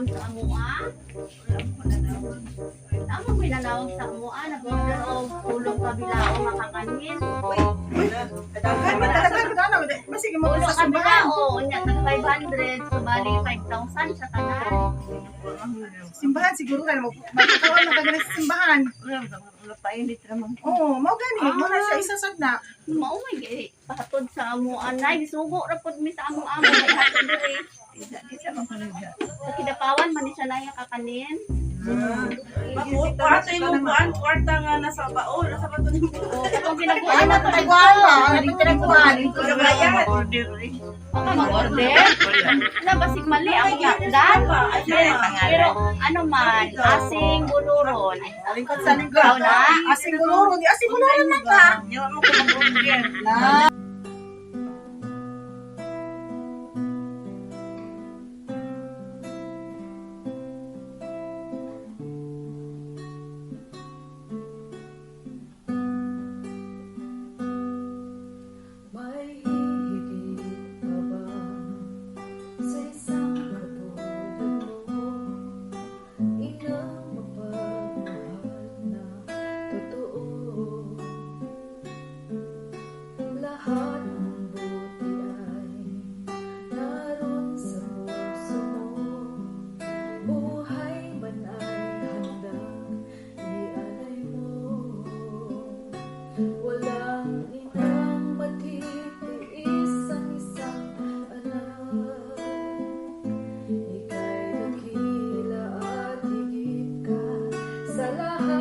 gahapon sa amua. Tama may nanawag sa amua, nag-order og tulong kabilao makakanin. Masige mo Tulong sa simbahan. kabilao, nya tag 500, so bali 5,000 sa tanan. Simbahan siguro ka na magkakaroon na kagana sa simbahan. Wala pa init naman. Oo, mau gani. Mo na siya isasad na. Mao may pahatod sa amua nay gisugo ra pud mi sa amua mo may hatod diri. Isa man ko nagda. Sa kidapawan man ni siya nay kakanin. Kwarta yung buwan, kwarta nga nasa baon, nasa bato ni mo. Kung Ay, ginagawa matataguan ba? Ano pinagkuhan? Sa bayan. Order rin. ka mag-order. Na basig mali ang yakdan. Pero ano man, asing buluron. Lingkod sa lingkod. Ikaw na? Asing guluro. Di asing guluro na ka. Yawa mo ko mag-order. May higit pa ba sa isang katulad mo? Inang mapagmahal na totoo. Lahat ng buti ay naroon sa puso mo. Buhay man ay handang ialay mo. Walang inang matitiis ang isang anak. Ika'y dakila at higit ka sa lahat.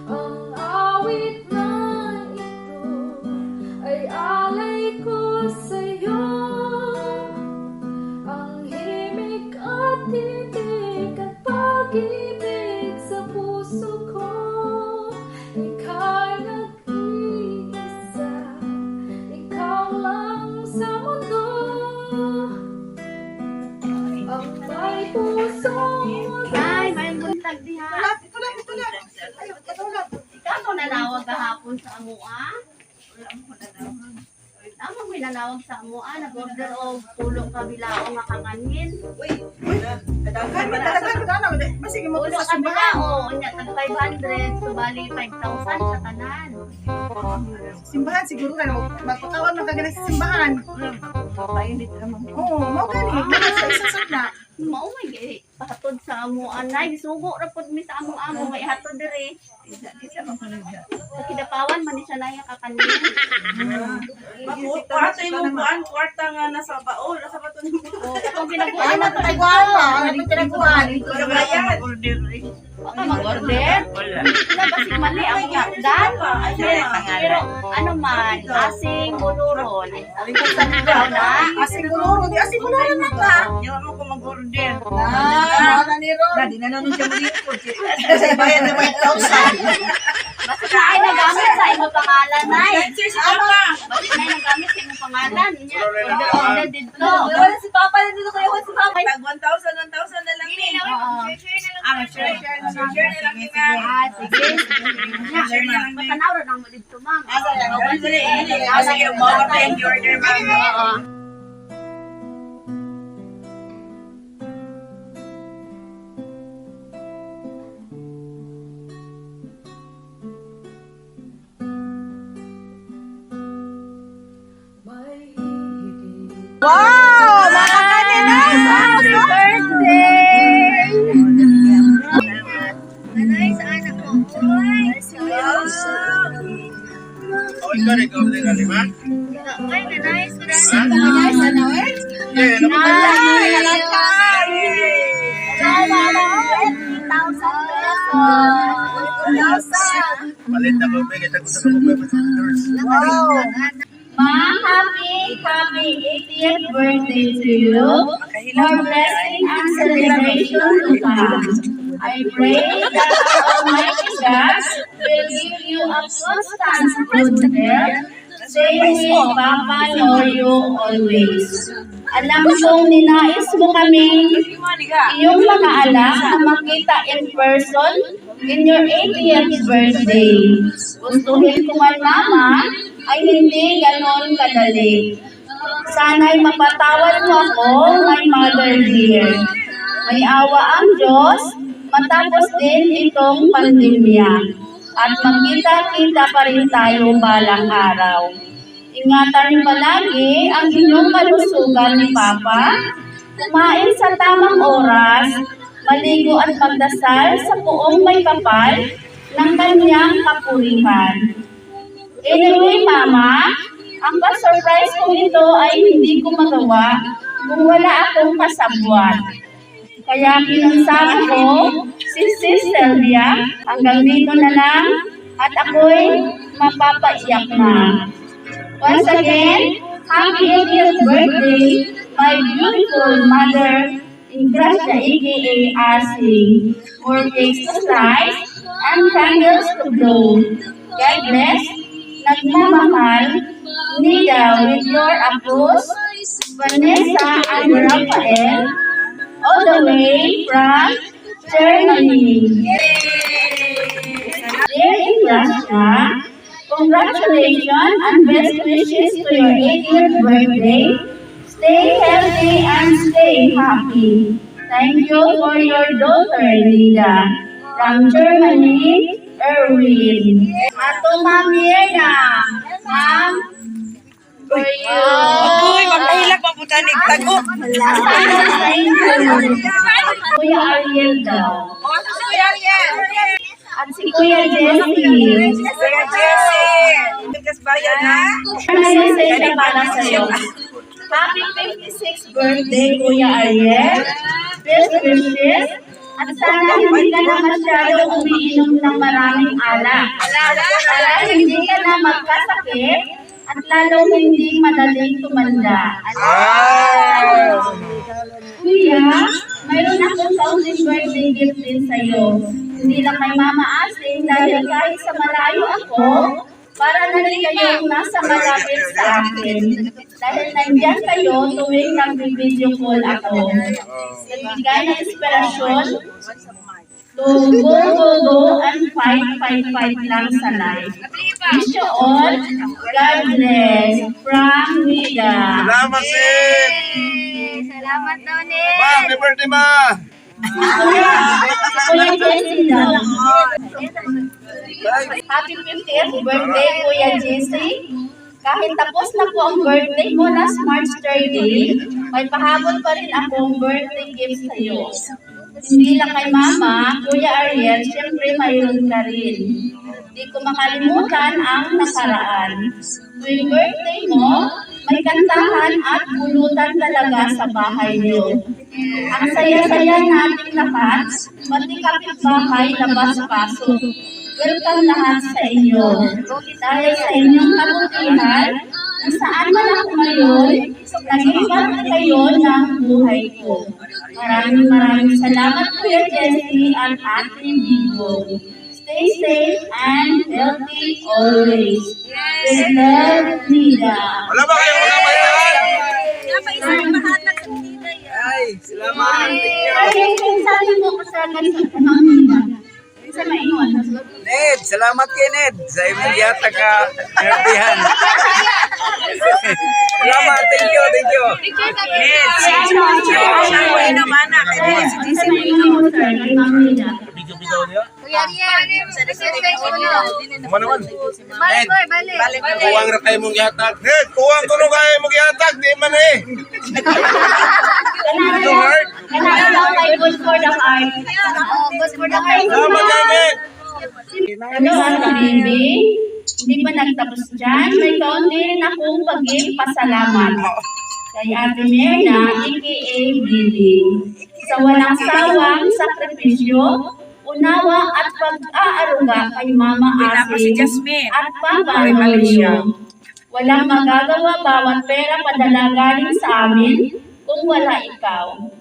Ang awit na ito ay alay ko sa'yo. Ang himig at titig at pag-ibig sa puso ko. Ika'y nag-iisa, ikaw lang sa mundo. Ang may pusong Ay, may buntag diha. Ito lang. Ay, ito lang. Ikaw mo nanawag kahapon sa amua. Tama may nanawag sa amua, nag-order og tulong kabilao makakanin. Masige mo Tulong sa simbahan. kabilao, nya tag 500, so bali 5,000 sa tanan. Simbahan siguro ka na magkakaroon na kagana sa simbahan. Wala pa init naman. Oo, mau gani. Mo na siya isasad na. Mao may pahatod sa amua nay gisugo ra pud mi sa amua may hatod diri. Isa man ko nagda. Sa kidapawan man ni siya nay kakanin. Kwarta yung buwan, kwarta nga nasa baon, nasa bato ni mo. Kung ginagawa Ay, matataguan ba? Ano pinagkuhan? Sa bayan. Order rin. ka mag-order. Wala. Na basig mali ang yakdan. Pero ano man, asing buluron. Lingkod sa lingkod. Ikaw na? Asing guluro. Di asing guluro na ka. Yawa mo ko mag-order. Na ni Ron. Dadi na nanon siya malipod. Kasi bayan na 5,000. Basta na ay nagamit sa imong pangalan nay. Sir, si Papa. Basta na ay nagamit sa imong pangalan. Order dito. Wala si Papa na dito kayo. Si Papa. Tag 1,000 na lang din. Share na lang din. Ah, sige. Share na lang din. Basta nauro na mo dito, ma'am. Sige, mga thank you order, ma'am. Oo. may higit. Wow! Mga kaninas! Happy birthday! Nanay, sa anak mo. Oh, ikaw rin ikaw din alima? Ay, nanay, sura. Kaninas, ano eh? Yeah, ano ba? Palit na mo, bigay tayo sa mga passengers. Wow! Ma, happy 80th birthday to you. For blessing and celebration to come. I pray that Almighty God will give you a constant good health. Stay with Papa Lord you always. Alam kong ninais mo kami iyong mga anak na makita in person in your 80th birthday. Gustuhin ko man, Mama, ay hindi ganon kadali. Sana'y mapatawad mo ako, my mother dear. May awa ang Diyos, matapos din itong pandemya. At magkita-kita pa rin tayo balang araw. Ingatan niyo palagi ang inyong kalusugan ni Papa. Kumain sa tamang oras, maligo at magdasal sa poong may kapal ng kanyang kapurihan. Anyway, Mama, ang pa-surprise ko ito ay hindi ko magawa kung wala akong kasabwat. Kaya pinansama ko si Sis Sylvia hanggang dito na lang at ako'y mapapaiyak na. Once again, happy 80th birthday, my beautiful mother, Ingrasya aka Asing. More cakes to slice and candles to blow. God bless, nagmamahal, Nida with your apos, Vanessa and Rafael, all the way from Germany. Dear Ingrasya, congratulations and best wishes to your 80th birthday. Stay healthy and stay happy. Thank you for your daughter, Nida. From Germany, Erwin. Ato Ma'am Mirna. Ma'am, for you. Uy, magkahilag maputanig tago. Thank you. Kuya Ariel daw. Kuya Ariel. At si Kuya Jessie. Kuya Jessie. Bigas bayan ha? Ano para sa'yo? Happy 56th birthday, Kuya Ariel. Best wishes. At sana hindi ka na masyado umiinom ng maraming alak. Para hindi ka na magkasakit at lalo hindi madaling tumanda. Kuya, mayroon akong kaunting birthday gift din sa'yo. Hindi lang kay Mama Asing dahil kahit sa malayo ako, para na rin kayong nasa malapit sa akin. Dahil nandiyan kayo tuwing nag-video call ako. Nagbigay ng inspirasyon to go and fight lang sa life. Wish you all, God bless, from Nida. Salamat, Sid! Salamat, Noni. Ma, happy birthday, Ma! Kuya Jessie daw. Happy 50th birthday, Kuya Jessie. Kahit tapos na po ang birthday mo last March 30, may pahabol pa rin akong birthday gift sa iyo. Hindi lang kay Mama, Kuya Ariel, syempre mayroon ka rin. Hindi ko makalimutan ang nakaraan. Tuwing birthday mo, may kantahan at bulutan talaga sa bahay niyo. Ang saya-saya nating lahat, pati kapitbahay labas-pasok. Welcome lahat sa inyo. Dahil sa inyong kabutihan, kung saan man ako ngayon, naging parte kayo ng buhay ko. Maraming salamat, Kuya Jessie at Ate Bigo. Stay safe and healthy always. With love, Nida. Wala ba kayo mga bayan? Napaisang mahatag sa Nida yan. Ay, salamat! Ay, kung sabi mo ko sa ganito, Ma'am Nida. Sa maingon. Ned, salamat kay Ned sa imong yata ka nerdihan. Salamat, thank you. Ned, siya ko naman na. Kaya si Sa maingon, sir, kay Ma'am Nida. Video-video niya? Kuya Ariel, sa destination nyo. Kuma naman. Balik ko, balik. Kuwang na kayo mong yatag. Ned, kuwang ko na kayo mong yatag. Di man eh. Ito, heart. Kanala daw kay Good for the Heart. Oh, good for the heart. Salamat yan, Ned. Ano ang baby? Hindi pa nagtapos dyan. May kaunti rin akong pagpasalamat. Kay Ate Mirna, aka Bibi. Sa walang sawang sakripisyo, unawa at pag-aaruga kay Mama Asing at Papa Nolio. Walang magagawa bawat pera padala galing sa amin kung wala ikaw.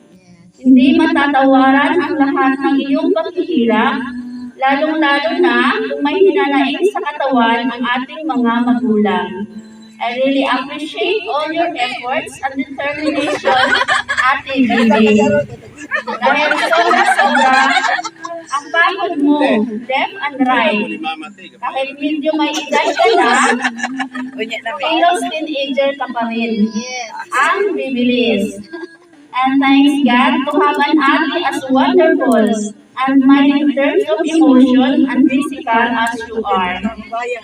Hindi matatawaran ang lahat ng iyong paghihirap, lalong-lalo na kung may hinanaing sa katawan ang ating mga magulang. I really appreciate all your efforts and determination, Ate Bibi. Dahil sobra-sobra, ang sahod mo, left and right. Kahit medyo may edad ka na, kilos teenager ka pa rin. Ang bibilis. And thanks God to have an ate as wonderful and mighty in terms of emotion and physical as you are.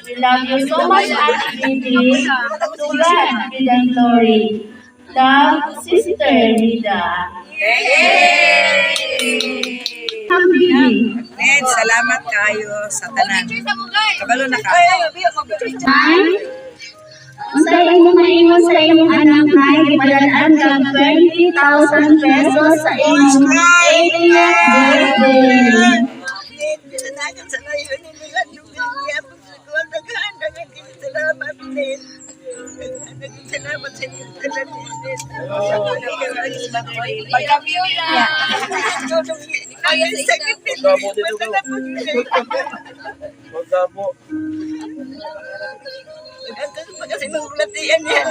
We love you so much, Ate Bibi. To God be the glory. Love, Sister Rita. Happy. Ned, salamat kayo sa tanan. Kabalo na kayo. Unsay imong maingon sa imong anak nay madalaan kag 20,000 pesos sa imong 80th birthday. Salamat sa inyo. Kasi maglatian yan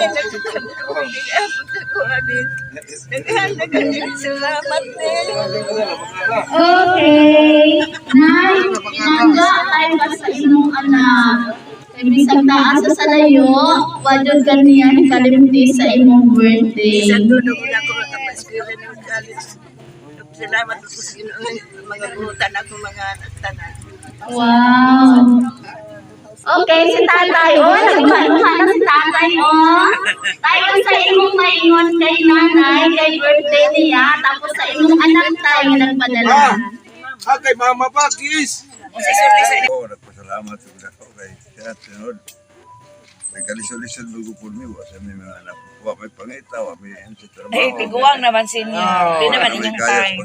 salamat din. Okay. Nay, inanda tayo ba sa imong anak? Bisag taas sa salayo, wadyon kaniya kalimti sa imong birthday. Sa tulog na ako kapaskwela ng college. Salamat po sa mga butan ako mga tanan. Wow. Okay, si tatay. Oh, nagbaluhan na si tatay. Oh. Tayo sa imong maingon kay nanay, kay birthday niya, tapos sa imong anak tayo nagpadala. Kay Mama Pakis. Oh, nagpasalamat sa mga kay siya sunod. May kalisod-lisod lugo po mi sa may mga anak. Wa may pangita, wa may sa trabaho. Eh, tiguang naman sinyo. Di naman inyong time.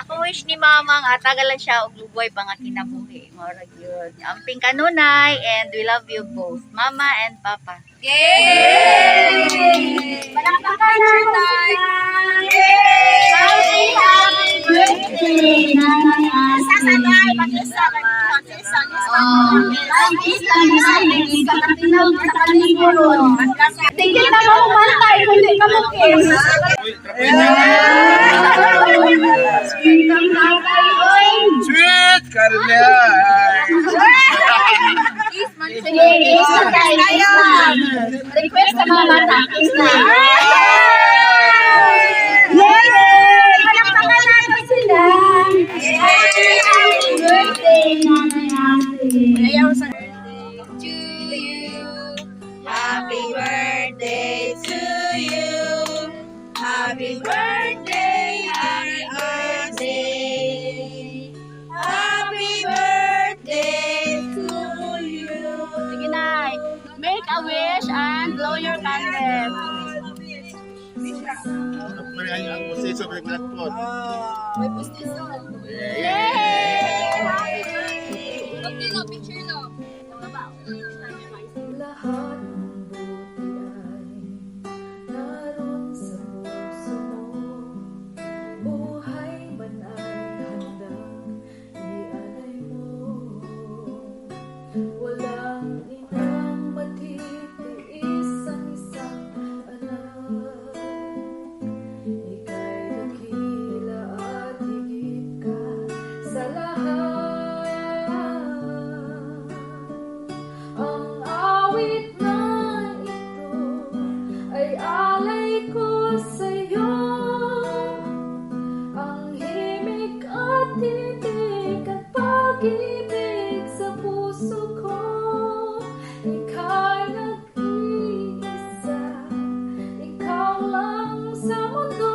Ako wish ni Mama nga tagalan siya og luboy pa nga kinabuhi. Mora gyud. Amping kanunay and we love you both, Mama and Papa. Yay! Palakpakan natin. Yay! Happy birthday, Nanay Ate. Sasanay, mag-isa. Tingin na mo kumantay, kundi ka mo kiss. Sweet Carmen. Sige, kiss na tayo. Request sa mga bata, kiss na. Yay! Palakpakan natin sila. Happy birthday, Nanay Ate. Happy birthday to you. Happy birthday, happy birthday. Happy birthday to you. Sige na, make a wish and blow your candle. Ang musiso may platform. May pustiso. Yay! Happy birthday. Picture no. Lahat ng buti ay naroon sa puso mo. Buhay man ay handang ialay mo. Walang inang matitiis ang isang anak. Ika'y dakila at higit ka sa lahat. Ang awit na ito ay alay ko sa'yo. Ang himig at titig at pag-ibig sa puso ko. Ika'y nag-iisa, ikaw lang sa mundo.